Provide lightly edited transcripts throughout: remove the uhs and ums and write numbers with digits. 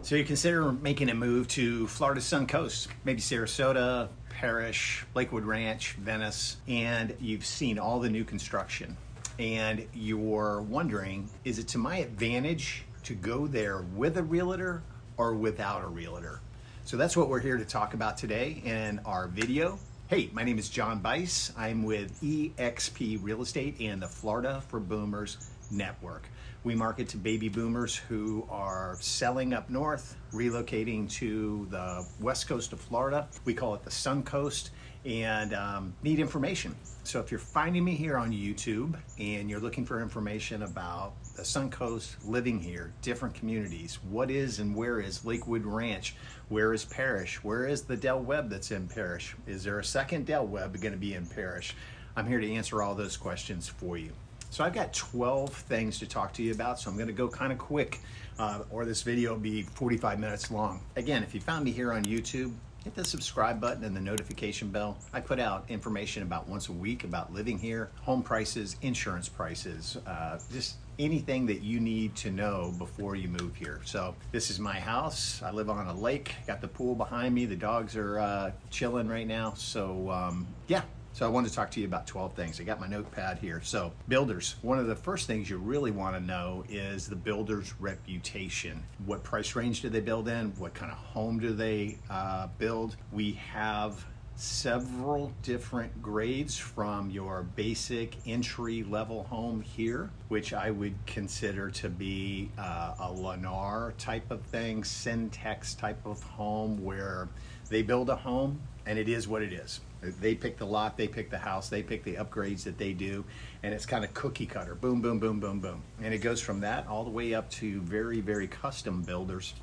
So you consider making a move to Florida's Sun Coast, maybe Sarasota, Parrish, Lakewood Ranch, Venice, and you've seen all the new construction. And you're wondering, is it to my advantage to go there with a realtor or without a realtor? So that's what we're here to talk about today in our video. Hey, my name is John Bice. I'm with eXp Real Estate and the Florida for Boomers Network. We market to baby boomers who are selling up north, relocating to the west coast of Florida. We call it the Sun Coast, and need information. So if you're finding me here on YouTube and you're looking for information about the Sun Coast, living here, different communities, what is and where is Lakewood Ranch, where is Parrish, where is the Del Webb that's in Parrish, is there a second Del Webb going to be in Parrish? I'm here to answer all those questions for you. So I've got 12 things to talk to you about, so I'm going to go kind of quick, or this video will be 45 minutes long. Again, if you found me here on YouTube, hit the subscribe button and the notification bell. I put out information about once a week about living here, home prices, insurance prices, just anything that you need to know before you move here. So this is my house. I live on a lake, got the pool behind me. The dogs are chilling right now. So yeah. So I wanted to talk to you about 12 things. I got my notepad here. So builders, one of the first things you really want to know is the builder's reputation. What price range do they build in? What kind of home do they build? We have several different grades from your basic entry level home here, which I would consider to be a Lennar type of thing, Syntex type of home where they build a home and it is what it is. They pick the lot, they pick the house, they pick the upgrades that they do, and it's kind of cookie cutter, boom, boom, boom, boom, boom. And it goes from that all the way up to very, very custom builders.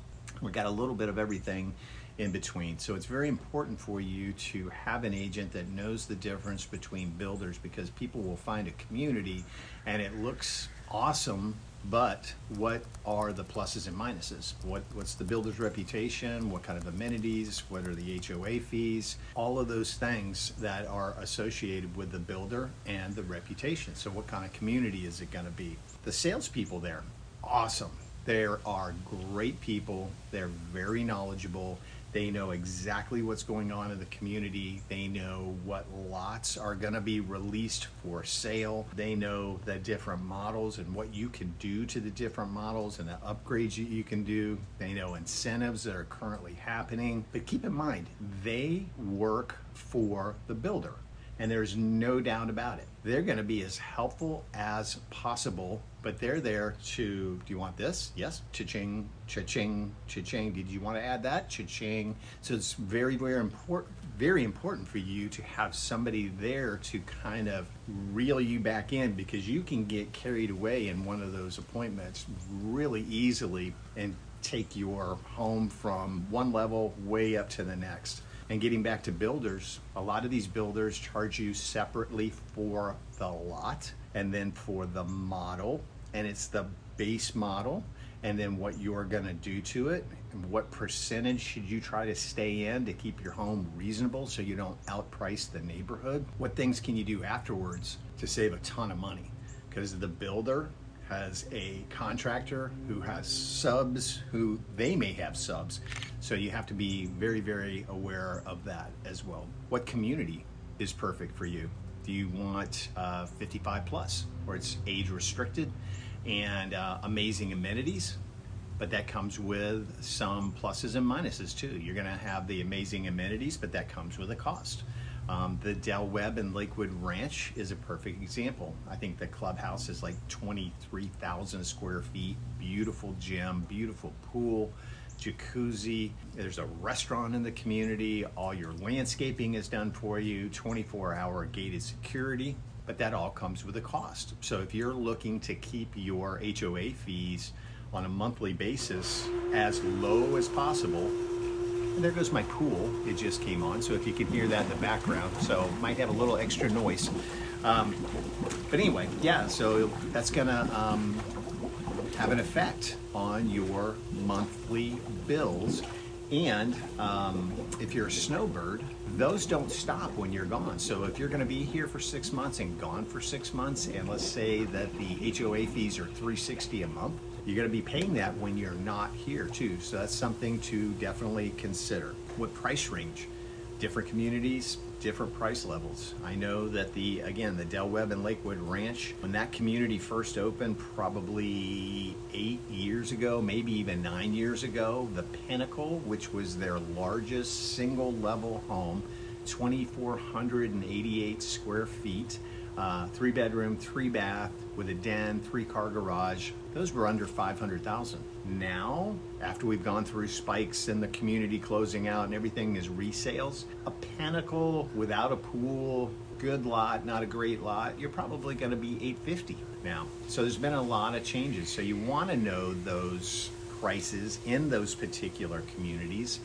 We've got a little bit of everything in between. So it's very important for you to have an agent that knows the difference between builders, because people will find a community and it looks awesome, but what are the pluses and minuses? What's the builder's reputation? What kind of amenities? What are the HOA fees? All of those things that are associated with the builder and the reputation. So what kind of community is it going to be? The salespeople there, awesome. There are great people. They're very knowledgeable. They know exactly what's going on in the community. They know what lots are going to be released for sale. They know the different models and what you can do to the different models and the upgrades you can do. They know incentives that are currently happening. But keep in mind, they work for the builder. And there's no doubt about it. They're going to be as helpful as possible, but they're there to, do you want this? Yes. Cha-ching, cha-ching, cha-ching. Did you want to add that? Cha-ching. So it's very, very important for you to have somebody there to kind of reel you back in, because you can get carried away in one of those appointments really easily and take your home from one level way up to the next. And getting back to builders, a lot of these builders charge you separately for the lot and then for the model, and it's the base model and then what you're gonna do to it and what percentage should you try to stay in to keep your home reasonable so you don't outprice the neighborhood. What things can you do afterwards to save a ton of money? Because the builder has a contractor who has subs, who they may have subs. So you have to be very, very aware of that as well. What community is perfect for you? Do you want 55 plus, where it's age restricted and amazing amenities? But that comes with some pluses and minuses too. You're gonna have the amazing amenities, but that comes with a cost. The Del Webb and Lakewood Ranch is a perfect example. I think the clubhouse is like 23,000 square feet, beautiful gym, beautiful pool, jacuzzi. There's a restaurant in the community. All your landscaping is done for you, 24-hour gated security, but that all comes with a cost. So if you're looking to keep your HOA fees on a monthly basis as low as possible, and there goes my pool, it just came on, so if you can hear that in the background, so might have a little extra noise. But anyway, yeah, so that's gonna have an effect on your monthly bills. And if you're a snowbird, those don't stop when you're gone. So if you're gonna be here for 6 months and gone for 6 months, and let's say that the HOA fees are $360 a month, You're going to be paying that when you're not here too. So that's something to definitely consider. What price range? Different communities, different price levels. I know that the Del Webb and Lakewood Ranch, when that community first opened probably 8 years ago, maybe even 9 years ago, the Pinnacle, which was their largest single level home, 2,488 square feet, 3 bedroom, 3 bath with a den, 3 car garage. Those were under 500,000. Now, after we've gone through spikes in the community closing out and everything is resales, a Pinnacle without a pool, good lot, not a great lot, you're probably going to be 850 now. So there's been a lot of changes. So you want to know those prices in those particular communities.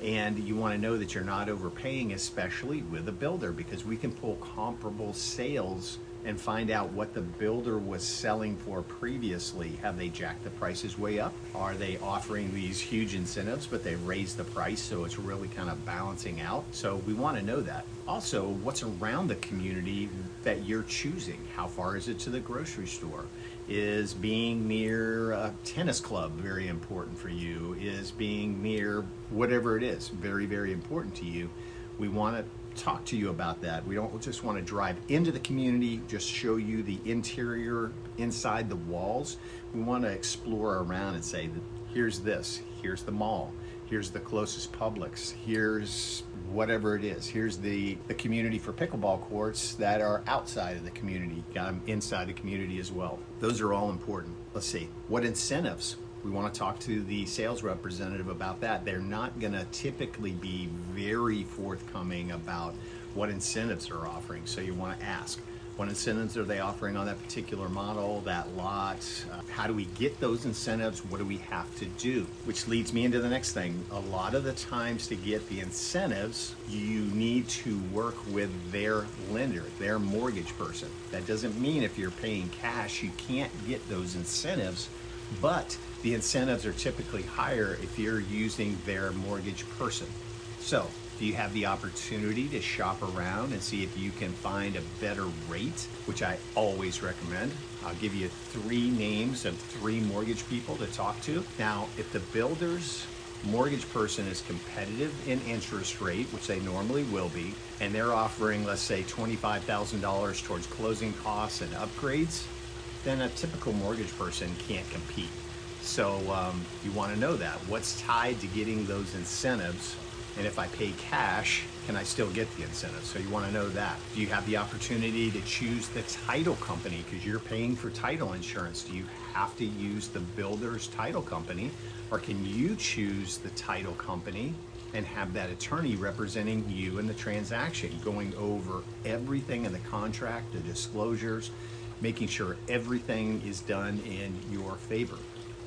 And you want to know that you're not overpaying, especially with a builder, because we can pull comparable sales and find out what the builder was selling for previously. Have they jacked the prices way up? Are they offering these huge incentives, but they raised the price so it's really kind of balancing out? So we want to know that. Also, what's around the community that you're choosing? How far is it to the grocery store? Is being near a tennis club very important for you? Is being near whatever it is very, very important to you? We want to talk to you about that. We don't just want to drive into the community, just show you the interior inside the walls. We want to explore around and say, here's this, here's the mall, here's the closest Publix, here's whatever it is, here's the community for pickleball courts that are outside of the community, got them inside the community as well. Those are all important. Let's see, what incentives? We want to talk to the sales representative about that. They're not going to typically be very forthcoming about what incentives they're offering. So you want to ask, what incentives are they offering on that particular model, that lot? How do we get those incentives? What do we have to do? Which leads me into the next thing. A lot of the times to get the incentives, you need to work with their lender, their mortgage person. That doesn't mean if you're paying cash, you can't get those incentives, but the incentives are typically higher if you're using their mortgage person. So, do you have the opportunity to shop around and see if you can find a better rate, which I always recommend? I'll give you 3 names of 3 mortgage people to talk to. Now, if the builder's mortgage person is competitive in interest rate, which they normally will be, and they're offering, let's say, $25,000 towards closing costs and upgrades, then a typical mortgage person can't compete. So you want to know that. What's tied to getting those incentives? And if I pay cash, can I still get the incentives? So you want to know that. Do you have the opportunity to choose the title company because you're paying for title insurance? Do you have to use the builder's title company, or can you choose the title company and have that attorney representing you in the transaction, going over everything in the contract, the disclosures, making sure everything is done in your favor?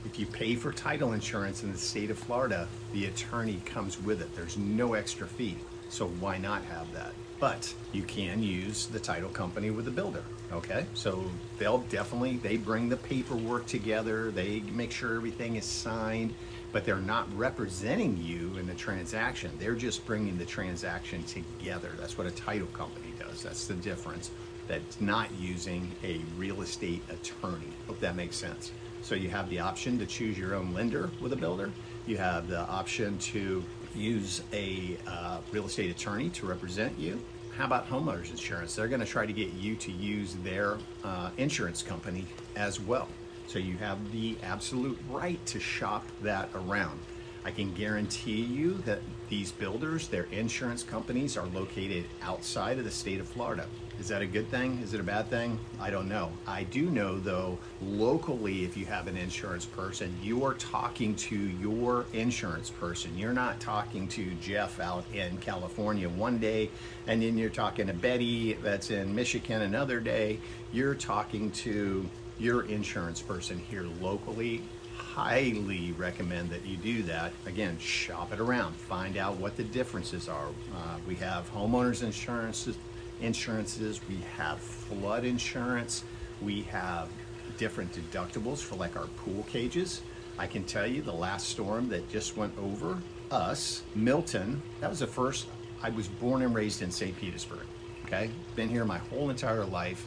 If you pay for title insurance in the state of Florida, the attorney comes with it. There's no extra fee. So why not have that? But you can use the title company with the builder, okay? So they bring the paperwork together, they make sure everything is signed, but they're not representing you in the transaction. They're just bringing the transaction together. That's what a title company does. That's the difference. That's not using a real estate attorney. Hope that makes sense. So you have the option to choose your own lender with a builder. You have the option to use a real estate attorney to represent you. How about homeowners insurance? They're going to try to get you to use their insurance company as well. So you have the absolute right to shop that around. I can guarantee you that these builders, their insurance companies, are located outside of the state of Florida. Is that a good thing? Is it a bad thing? I don't know. I do know, though, locally, if you have an insurance person, you are talking to your insurance person. You're not talking to Jeff out in California one day, and then you're talking to Betty that's in Michigan another day. You're talking to your insurance person here locally. Highly recommend that you do that. Again, shop it around. Find out what the differences are. We have homeowners insurances, we have flood insurance, we have different deductibles for like our pool cages. I can tell you the last storm that just went over us, Milton, that was the first. I was born and raised in St. Petersburg, okay? Been here my whole entire life,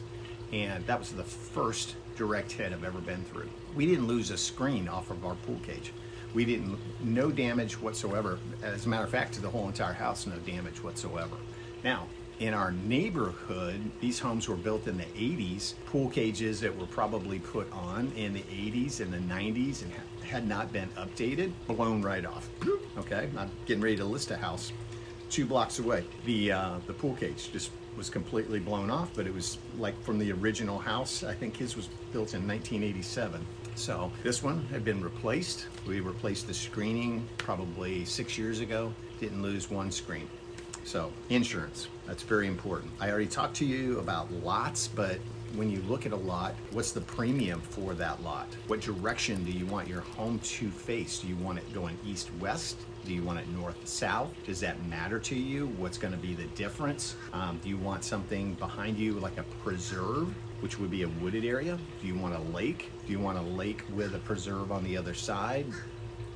and that was the first direct hit I've ever been through. We didn't lose a screen off of our pool cage. We didn't, no damage whatsoever. As a matter of fact, to the whole entire house, no damage whatsoever. Now, in our neighborhood, these homes were built in the 80s, pool cages that were probably put on in the 80s and the 90s and had not been updated, blown right off. Okay, I'm getting ready to list a house 2 blocks away. The pool cage just was completely blown off, but it was like from the original house. I think his was built in 1987. So this one had been replaced. We replaced the screening probably 6 years ago. Didn't lose one screen. So insurance, that's very important. I already talked to you about lots, but when you look at a lot, what's the premium for that lot? What direction do you want your home to face? Do you want it going east-west? Do you want it north-south? Does that matter to you? What's gonna be the difference? Do you want something behind you like a preserve, which would be a wooded area? Do you want a lake? Do you want a lake with a preserve on the other side?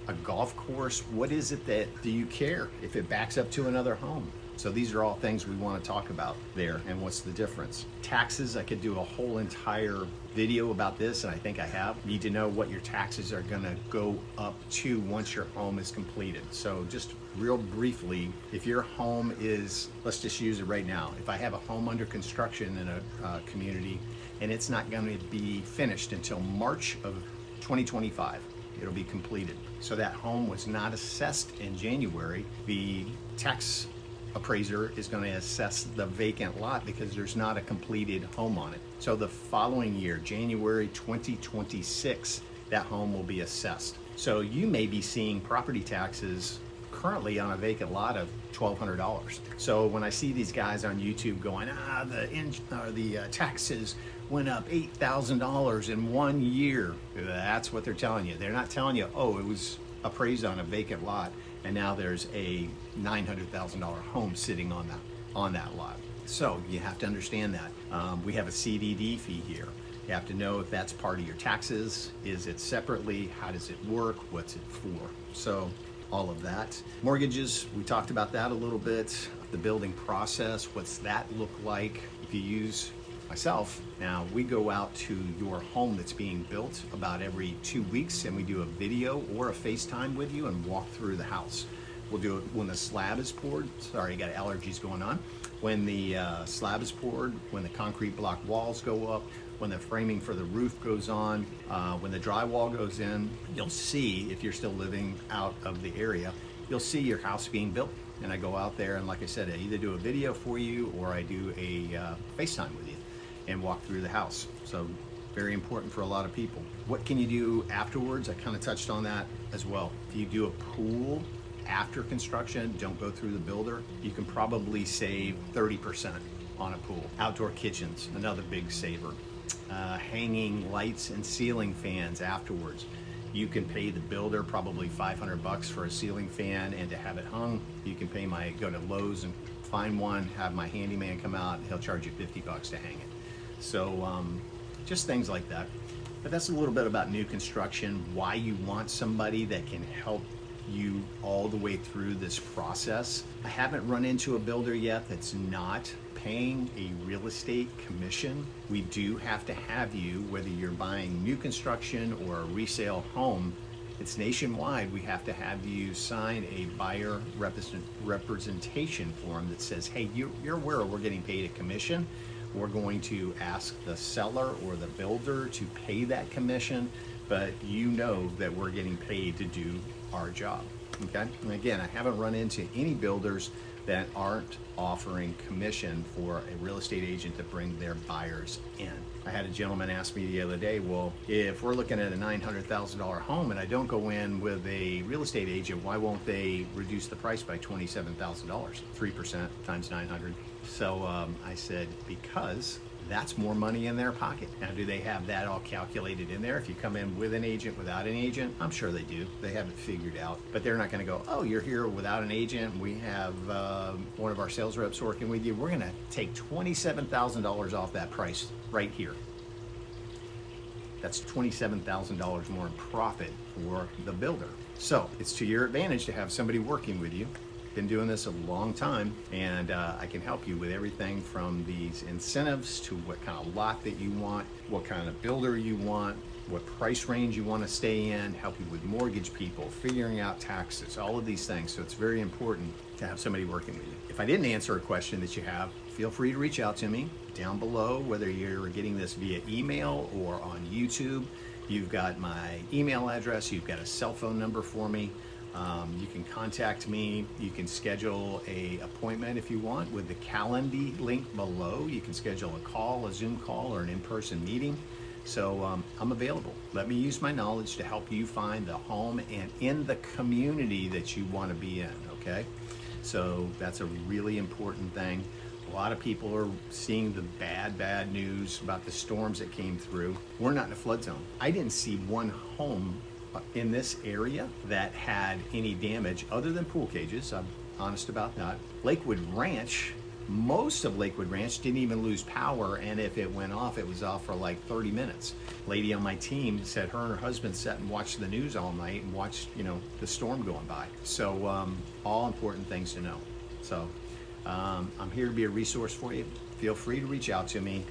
A golf course? What is it that, do you care if it backs up to another home? So these are all things we want to talk about there, and what's the difference. Taxes, I could do a whole entire video about this, and I think I have. You need to know what your taxes are gonna go up to once your home is completed. So just real briefly, if your home is, let's just use it right now. If I have a home under construction in a community, and it's not gonna be finished until March of 2025, it'll be completed. So that home was not assessed in January. The tax appraiser is going to assess the vacant lot because there's not a completed home on it. So the following year, January 2026, that home will be assessed. So you may be seeing property taxes currently on a vacant lot of $1,200. So when I see these guys on YouTube going, the taxes went up $8,000 in 1 year, that's what they're telling you. They're not telling you, oh, it was appraised on a vacant lot and now there's a $900,000 home sitting on that lot. So you have to understand that. We have a CDD fee here. You have to know if that's part of your taxes. Is it separately? How does it work? What's it for? So all of that. Mortgages, we talked about that a little bit. The building process, what's that look like? If you use myself, now we go out to your home that's being built about every 2 weeks and we do a video or a FaceTime with you and walk through the house. We'll do it when the slab is poured. Sorry, I got allergies going on. When the slab is poured, when the concrete block walls go up, when the framing for the roof goes on, when the drywall goes in, you'll see, if you're still living out of the area, you'll see your house being built. And I go out there and like I said, I either do a video for you or I do a FaceTime with you and walk through the house. So very important for a lot of people. What can you do afterwards? I kind of touched on that as well. If you do a pool after construction, don't go through the builder, you can probably save 30% on a pool. Outdoor kitchens, another big saver. Hanging lights and ceiling fans afterwards. You can pay the builder probably $500 for a ceiling fan and to have it hung. You can pay go to Lowe's and find one, have my handyman come out, he'll charge you $50 to hang it. So just things like that. But that's a little bit about new construction, why you want somebody that can help you all the way through this process. I haven't run into a builder yet that's not paying a real estate commission. We do have to have you, whether you're buying new construction or a resale home, it's nationwide, we have to have you sign a buyer representation form that says, hey, you're aware we're getting paid a commission. We're going to ask the seller or the builder to pay that commission, but you know that we're getting paid to do our job, okay? And again, I haven't run into any builders that aren't offering commission for a real estate agent to bring their buyers in. I had a gentleman ask me the other day, well, if we're looking at a $900,000 home and I don't go in with a real estate agent, why won't they reduce the price by $27,000? 3% times 900. So I said, because that's more money in their pocket. Now, do they have that all calculated in there? If you come in with an agent, without an agent, I'm sure they do. They have it figured out, but they're not gonna go, oh, you're here without an agent. We have one of our sales reps working with you. We're gonna take $27,000 off that price right here. That's $27,000 more in profit for the builder. So it's to your advantage to have somebody working with you been doing this a long time, and I can help you with everything from these incentives to what kind of lot that you want, what kind of builder you want, what price range you want to stay in, help you with mortgage people, figuring out taxes, all of these things. So it's very important to have somebody working with you. If I didn't answer a question that you have, feel free to reach out to me down below, whether you're getting this via email or on YouTube. You've got my email address, you've got a cell phone number for me. You can contact me. You can schedule an appointment if you want with the Calendly link below. You can schedule a call, a Zoom call, or an in-person meeting. So I'm available. Let me use my knowledge to help you find the home and in the community that you want to be in, okay? So that's a really important thing. A lot of people are seeing the bad news about the storms that came through. We're not in a flood zone. I didn't see one home in this area that had any damage other than pool cages. I'm honest about that. Lakewood Ranch, most of Lakewood Ranch didn't even lose power, and if it went off, it was off for like 30 minutes. Lady on my team said her and her husband sat and watched the news all night and watched, the storm going by. So all important things to know. So I'm here to be a resource for you. Feel free to reach out to me.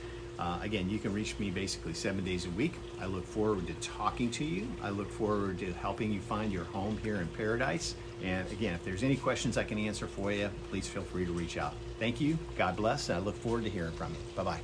Again, you can reach me basically 7 days a week. I look forward to talking to you. I look forward to helping you find your home here in Paradise. And again, if there's any questions I can answer for you, please feel free to reach out. Thank you. God bless. And I look forward to hearing from you. Bye-bye.